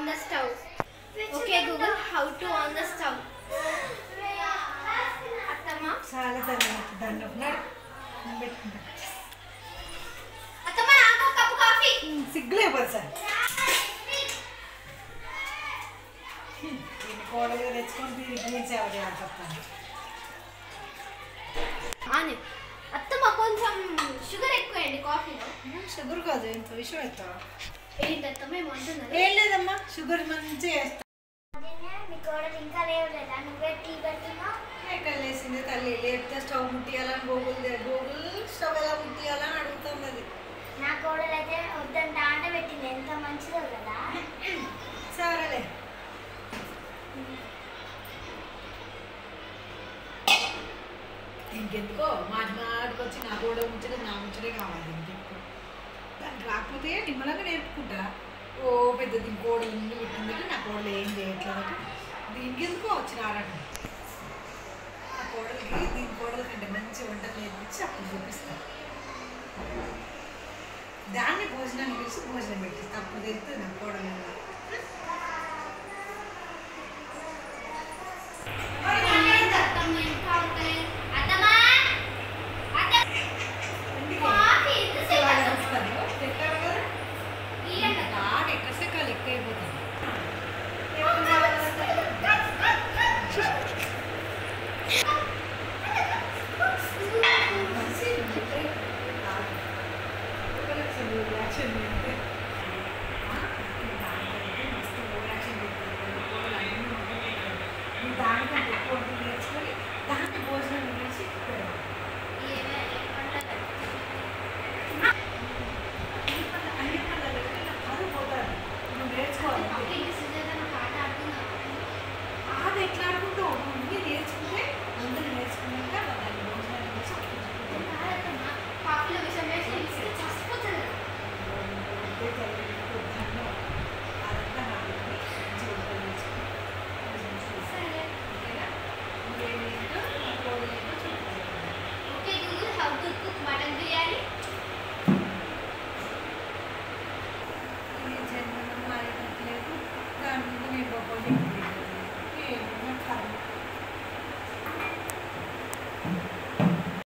on the stove. Okay Google, how to on the stove. Attama చాలా దండం Attama నాకు cup coffee. సిగ్గులే sir కోడలు తెచ్చుకొని గ్రీన్ సేవ చేయాలి చెప్తాను. అత్తమ్మ కొంచెం షుగర్ ఎక్కువేయండి కాఫీలో. షుగర్ కాదు ఎంత విషయం ఎత్తా ఏంటి అత్తమ్మ ఏమంటున్నారు? ఏం లేదమ్మా షుగర్ మంచిగా వేస్తా. ఇంకా లేవలేదా నువ్వే టీ పెడుతున్నావు? ఎక్కడ లేసింది తల్లి లేపితే స్టవ్ ముట్టియాలని గూగుల్ స్టవ్ ఎలా ముట్టియాలని అడుగుతుంది. అది నా కోడలు అయితే వద్దంట ఆట పెట్టింది. ఎంత మంచిదో కదా. సరేలే ఇంకెందుకో మాటికి వచ్చి నా కూడా ఉంచడం నా ఉంచడే కావాలి. ఇంకెందుకో దానికి రాకపోతే నిమ్మలంగా నేర్పుకుంటా. ఓ పెద్ద దీని కోడలు ఇల్లు పెట్టిందట నా కోడలు ఏం చేయట్లేదట. దీనికి ఎందుకో వచ్చి రారట. నా కోడలికి దీని కోడల కంటే మంచి వంటలు నేర్పించి అప్పుడు చూపిస్తాను. దాన్ని భోజనాన్ని పిలిచి భోజనం పెట్టిస్తా. అప్పుడు తెలుస్తుంది నా కోడలు. దానికంటే ఎక్కువ నేర్చుకొని దాన్ని భోజనం వేసి అన్ని పనులు అది పోతారు. నువ్వు నేర్చుకోవాలి. అది ఎట్లా ఆడుకుంటావు? నువ్వు అన్నీ నేర్చుకుంటే అందరూ నేర్చుకున్నాక దాన్ని భోజనం వేసి